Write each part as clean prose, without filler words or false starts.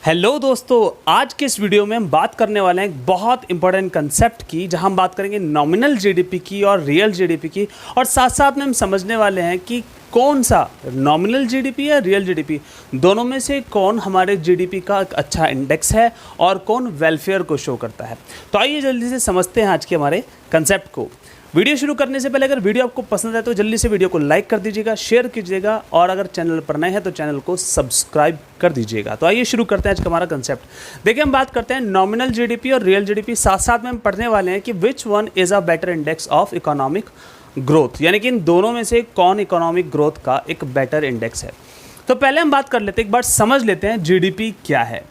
Hello दोस्तों, आज के इस वीडियो में हम बात करने वाले हैं एक बहुत इंपॉर्टेंट कंसेप्ट की, जहां हम बात करेंगे नॉमिनल जीडीपी की और रियल जीडीपी की। और साथ साथ में हम समझने वाले हैं कि कौन सा नॉमिनल जीडीपी या रियल जीडीपी, दोनों में से कौन हमारे जीडीपी का एक अच्छा इंडेक्स है और कौन वेलफेयर को शो करता है। तो आइए जल्दी से समझते हैं आज के हमारे कंसेप्ट को। वीडियो शुरू करने से पहले अगर वीडियो आपको पसंद है तो जल्दी से वीडियो को लाइक कर दीजिएगा, शेयर कीजिएगा और अगर चैनल पर नए हैं तो चैनल को सब्सक्राइब कर दीजिएगा। तो आइए शुरू करते हैं आज का हमारा कंसेप्ट। देखिए, हम बात करते हैं नॉमिनल जीडीपी और रियल जीडीपी, साथ साथ में हम पढ़ने वाले हैं कि which one is a better index of economic growth, यानी कि इन दोनों में से कौन इकोनॉमिक ग्रोथ का एक बेटर इंडेक्स है। तो पहले हम बात कर लेते हैं, एक बार समझ लेते हैं जीडीपी क्या है।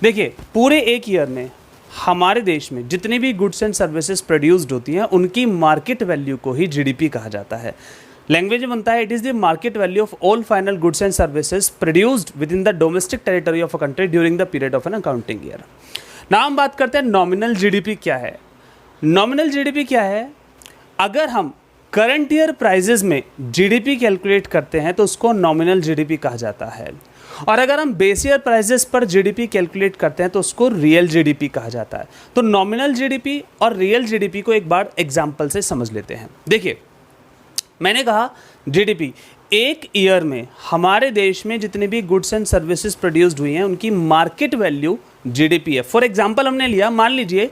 देखिए, पूरे एक ईयर में हमारे देश में जितनी भी गुड्स एंड सर्विसेज प्रोड्यूस्ड होती हैं उनकी मार्केट वैल्यू को ही जीडीपी कहा जाता है। लैंग्वेज में बनता है it is the market value of all final goods and services produced with in the domestic territory of a country during the period of an accounting year. Now हम बात करते हैं नॉमिनल जीडीपी क्या है। Nominal GDP क्या है? अगर हम करंट ईयर प्राइजेज में जीडीपी कैलकुलेट करते हैं तो उसको नॉमिनल जीडीपी कहा जाता है, और अगर हम बेस ईयर प्राइजेस पर जीडीपी कैलकुलेट करते हैं तो उसको रियल जीडीपी कहा जाता है। तो नॉमिनल जीडीपी और रियल जीडीपी को एक बार एग्जांपल से समझ लेते हैं। देखिए, मैंने कहा जीडीपी, एक ईयर में हमारे देश में जितने भी गुड्स एंड सर्विसेज प्रोड्यूस्ड हुई हैं उनकी मार्केट वैल्यू जीडीपी है। फॉर एग्जांपल हमने लिया, मान लीजिए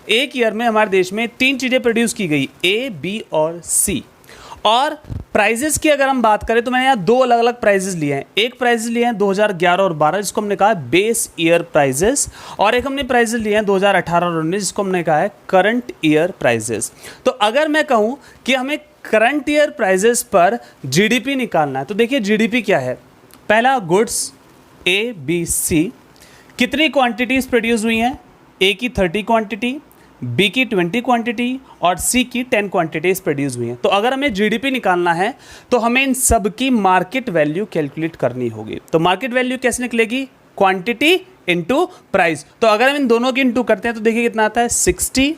एक ईयर में हमारे देश में 3 चीज़ें प्रोड्यूस की गई, ए, बी और सी। और प्राइजेस की अगर हम बात करें तो मैंने यहाँ 2 अलग अलग प्राइजेस लिए हैं। एक प्राइजेस लिए हैं 2011 और 12 जिसको हमने कहा है बेस ईयर प्राइजेस, और एक हमने प्राइजेस लिए हैं 2018 और 19 जिसको हमने कहा है करंट ईयर प्राइजेस। तो अगर मैं कहूँ कि हमें करंट ईयर प्राइजेस पर जीडीपी निकालना है तो देखिए जीडीपी क्या है। पहला, गुड्स ए बी सी, कितनी क्वांटिटीज़ प्रोड्यूस हुई हैं? ए की 30 क्वांटिटी, बी की 20 क्वांटिटी और सी की 10 क्वांटिटीज प्रोड्यूस हुई हैं। तो अगर हमें जीडीपी निकालना है तो हमें इन सब की मार्केट वैल्यू कैलकुलेट करनी होगी। तो मार्केट वैल्यू कैसे निकलेगी? Quantity into price. तो अगर हम इन दोनों की इनटू करते हैं तो देखिए कितना आता है 60,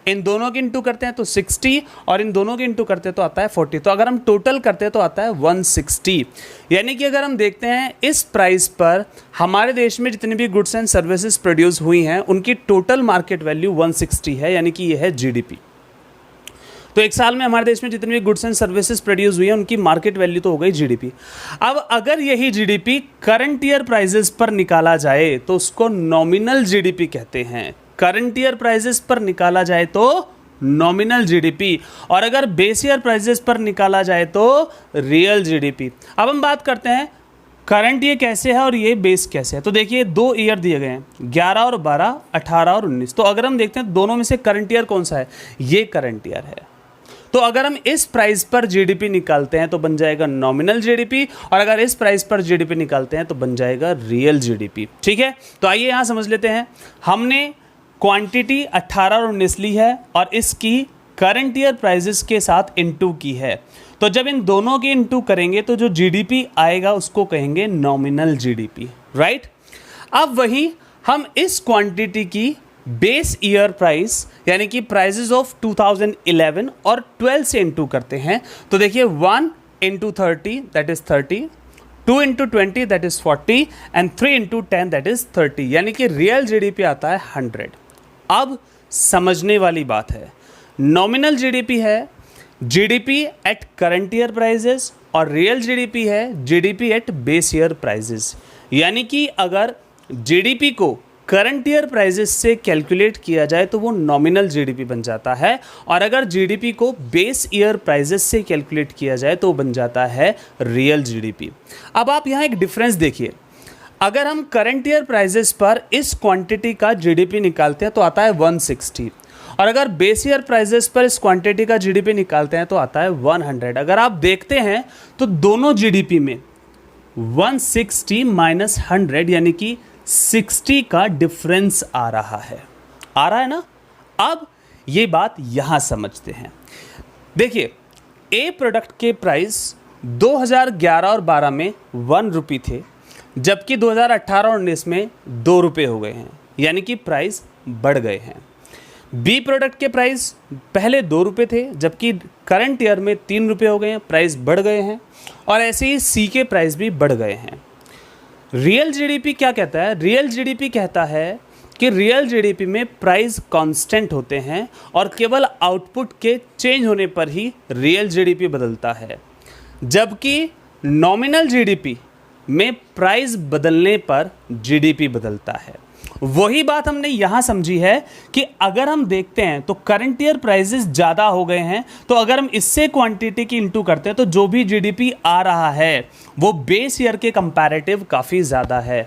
इन दोनों की इनटू करते हैं तो 60 और इन दोनों की इनटू करते हैं तो आता है 40। तो अगर हम टोटल करते हैं तो आता है 160। यानी कि अगर हम देखते हैं इस प्राइस पर हमारे देश में जितनी भी गुड्स एंड सर्विसेज प्रोड्यूस हुई हैं उनकी टोटल मार्केट वैल्यू 160 है, यानी कि यह है जीडीपी। तो एक साल में हमारे देश में जितनी भी गुड्स एंड सर्विसेज प्रोड्यूस हुई हैं उनकी मार्केट वैल्यू तो हो गई जीडीपी। अब अगर यही जीडीपी करंट ईयर प्राइजेस पर निकाला जाए तो उसको नॉमिनल जीडीपी कहते हैं। करंट ईयर प्राइजेस पर निकाला जाए तो नॉमिनल जीडीपी, और अगर बेस ईयर प्राइजेस पर निकाला जाए तो रियल जीडीपी। अब हम बात करते हैं करंट ईयर कैसे है और ये बेस कैसे है। तो देखिए 2 ईयर दिए गए हैं, 11 और 12, 18 और 19। तो अगर हम देखते हैं दोनों में से करंट ईयर कौन सा है? ये करंट ईयर है। तो अगर हम इस प्राइस पर जीडीपी निकालते हैं तो बन जाएगा नॉमिनल जीडीपी, और अगर इस प्राइस पर जीडीपी निकालते हैं तो बन जाएगा रियल जीडीपी। ठीक है, तो आइए यहाँ समझ लेते हैं। हमने क्वांटिटी 18 और 19 ली है और इसकी करंट ईयर प्राइजेस के साथ इनटू की है। तो जब इन दोनों की इनटू करेंगे तो जो जीडीपी आएगा उसको कहेंगे नॉमिनल जीडीपी, राइट। अब वही हम इस क्वांटिटी की बेस ईयर प्राइस यानी कि प्राइजेस ऑफ 2011 और 12 से इनटू करते हैं। तो देखिए 1 into 30 that is 30, 2 into 20 that is 40 and 3 into 10 that is 30, यानी कि रियल जीडीपी आता है 100। अब समझने वाली बात है, नॉमिनल जीडीपी है GDP at current year prices और रियल जीडीपी है GDP at base year prices. यानी कि अगर जीडीपी को करंट ईयर प्राइजेस से कैलकुलेट किया जाए तो वो नॉमिनल जीडीपी बन जाता है, और अगर जीडीपी को बेस ईयर प्राइजेस से कैलकुलेट किया जाए तो बन जाता है रियल जीडीपी। अब आप यहाँ एक डिफरेंस देखिए, अगर हम करंट ईयर प्राइजेस पर इस क्वांटिटी का जीडीपी निकालते हैं तो आता है 160, और अगर बेस ईयर प्राइजेस पर इस क्वांटिटी का जीडीपी निकालते हैं तो आता है 100। अगर आप देखते हैं तो दोनों जीडीपी में 160 माइनस 100 यानी कि 60 का डिफरेंस आ रहा है ना। अब ये बात यहां समझते हैं। देखिए, ए प्रोडक्ट के प्राइस 2011 और 12 में 1 रुपये थे, जबकि 2018 और 19 में 2 रुपये हो गए हैं, यानी कि प्राइस बढ़ गए हैं। बी प्रोडक्ट के प्राइस पहले 2 रुपये थे, जबकि करंट ईयर में 3 रुपये हो गए हैं, प्राइस बढ़ गए हैं। और ऐसे ही सी के प्राइस भी बढ़ गए हैं। रियल जीडीपी क्या कहता है? रियल जीडीपी कहता है कि रियल जीडीपी में प्राइस कांस्टेंट होते हैं और केवल आउटपुट के चेंज होने पर ही रियल जीडीपी बदलता है, जबकि नॉमिनल जीडीपी में प्राइस बदलने पर जीडीपी बदलता है। वही बात हमने यहां समझी है कि अगर हम देखते हैं तो करंट ईयर प्राइसेस ज़्यादा हो गए हैं, तो अगर हम इससे क्वांटिटी की इंटू करते हैं तो जो भी जीडीपी आ रहा है वो बेस ईयर के कंपैरेटिव काफ़ी ज़्यादा है।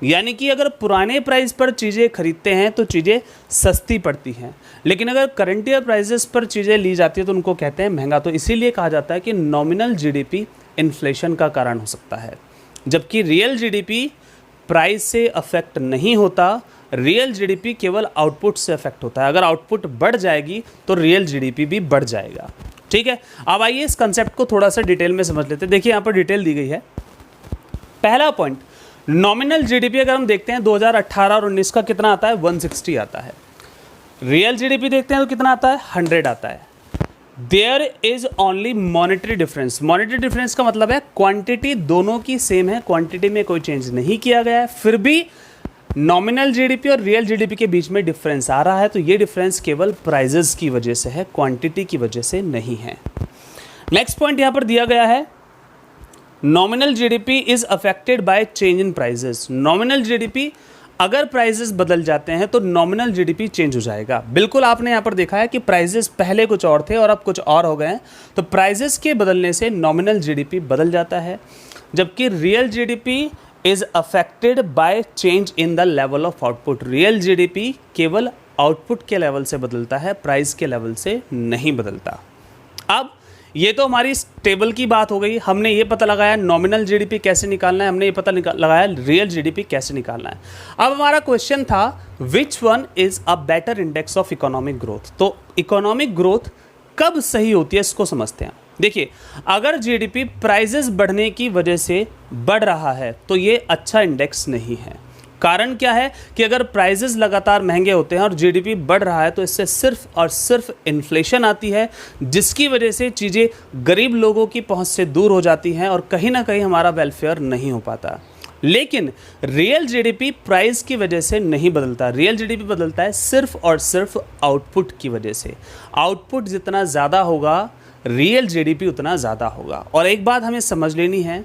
यानी कि अगर पुराने प्राइस पर चीज़ें खरीदते हैं तो चीज़ें सस्ती पड़ती हैं, लेकिन अगर करंट ईयर प्राइसेस पर चीज़ें ली जाती है तो उनको कहते हैं महंगा। तो इसीलिए कहा जाता है कि नॉमिनल जीडीपी इन्फ्लेशन का कारण हो सकता है, जबकि रियल जीडीपी प्राइस से अफेक्ट नहीं होता। रियल जीडीपी केवल आउटपुट से अफेक्ट होता है। अगर आउटपुट बढ़ जाएगी तो रियल जीडीपी भी बढ़ जाएगा। ठीक है, अब आइए इस कंसेप्ट को थोड़ा सा डिटेल में समझ लेते हैं। देखिए यहाँ पर डिटेल दी गई है। पहला पॉइंट, नॉमिनल जीडीपी अगर हम देखते हैं 2018 और 19 का कितना आता है? 160 आता है। रियल जीडीपी देखते हैं तो कितना आता है? 100 आता है। There is only monetary difference. Monetary difference का मतलब है क्वांटिटी दोनों की सेम है, क्वांटिटी में कोई चेंज नहीं किया गया है, फिर भी नॉमिनल जीडीपी और रियल जीडीपी के बीच में डिफरेंस आ रहा है। तो ये डिफरेंस केवल प्राइजेस की वजह से है, क्वांटिटी की वजह से नहीं है। नेक्स्ट पॉइंट यहां पर दिया गया है, nominal GDP is affected by change in prices. Nominal GDP अगर प्राइजेस बदल जाते हैं तो नॉमिनल जीडीपी चेंज हो जाएगा। बिल्कुल आपने यहाँ पर देखा है कि प्राइजेस पहले कुछ और थे और अब कुछ और हो गए हैं, तो प्राइजेस के बदलने से नॉमिनल जीडीपी बदल जाता है, जबकि real GDP is affected by change in the level of output. Real GDP केवल आउटपुट के लेवल से बदलता है, प्राइस के लेवल से नहीं बदलता। अब ये तो हमारी टेबल की बात हो गई। हमने ये पता लगाया नॉमिनल जीडीपी कैसे निकालना है, हमने ये पता लगाया रियल जीडीपी कैसे निकालना है। अब हमारा क्वेश्चन था which one is a better index of economic growth. तो इकोनॉमिक ग्रोथ कब सही होती है इसको समझते हैं। देखिए, अगर जीडीपी प्राइजेस बढ़ने की वजह से बढ़ रहा है तो ये अच्छा इंडेक्स नहीं है। कारण क्या है कि अगर प्राइजेस लगातार महंगे होते हैं और जीडीपी बढ़ रहा है तो इससे सिर्फ और सिर्फ इन्फ्लेशन आती है, जिसकी वजह से चीज़ें गरीब लोगों की पहुंच से दूर हो जाती हैं और कहीं ना कहीं हमारा वेलफेयर नहीं हो पाता। लेकिन रियल जीडीपी प्राइस की वजह से नहीं बदलता। रियल जीडीपी बदलता है सिर्फ और सिर्फ आउटपुट की वजह से। आउटपुट जितना ज़्यादा होगा रियल जीडीपी उतना ज़्यादा होगा। और एक बात हमें समझ लेनी है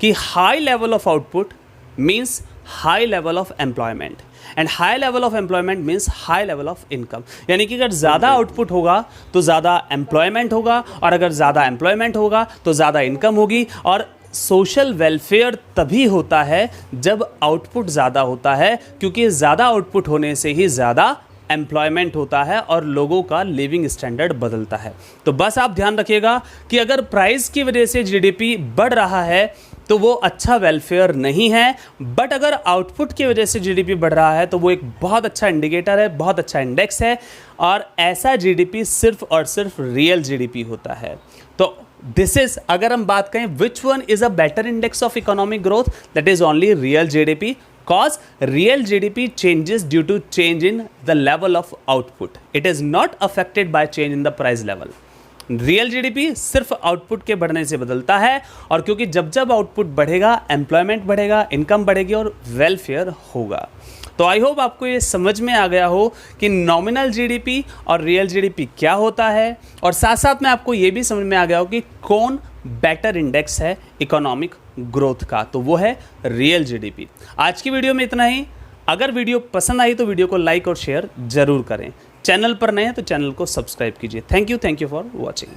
कि high level of output means high level of employment, and high level of employment means high level of income. यानी कि अगर ज़्यादा आउटपुट होगा तो ज़्यादा एम्प्लॉयमेंट होगा, और अगर ज़्यादा एम्प्लॉयमेंट होगा तो ज़्यादा इनकम होगी। और सोशल वेलफेयर तभी होता है जब आउटपुट ज़्यादा होता है, क्योंकि ज़्यादा आउटपुट होने से ही ज़्यादा एम्प्लॉयमेंट होता है और लोगों का लिविंग स्टैंडर्ड बदलता है। तो बस आप ध्यान रखिएगा कि अगर प्राइस की वजह से जीडीपी बढ़ रहा है तो वो अच्छा वेलफेयर नहीं है, बट अगर आउटपुट की वजह से जीडीपी बढ़ रहा है तो वो एक बहुत अच्छा इंडिकेटर है, बहुत अच्छा इंडेक्स है। और ऐसा जीडीपी सिर्फ और सिर्फ रियल जीडीपी होता है। तो दिस इज, अगर हम बात करें which one is a better index of economic growth, that is only real GDP, cause real GDP changes due to change in the level of output. It is not affected by change in the price level. Real GDP सिर्फ output के बढ़ने से बदलता है, और क्योंकि जब जब आउटपुट बढ़ेगा एम्प्लॉयमेंट बढ़ेगा, इनकम बढ़ेगी और वेलफेयर होगा। तो आई होप आपको ये समझ में आ गया हो कि नॉमिनल जीडीपी और रियल जीडीपी क्या होता है, और साथ साथ में आपको ये भी समझ में आ गया हो कि कौन बेटर इंडेक्स है इकोनॉमिक ग्रोथ का, तो वो है रियल जीडीपी। आज की वीडियो में इतना ही। अगर वीडियो पसंद आई तो वीडियो को लाइक और शेयर जरूर करें। चैनल पर नए हैं तो चैनल को सब्सक्राइब कीजिए। Thank you for watching.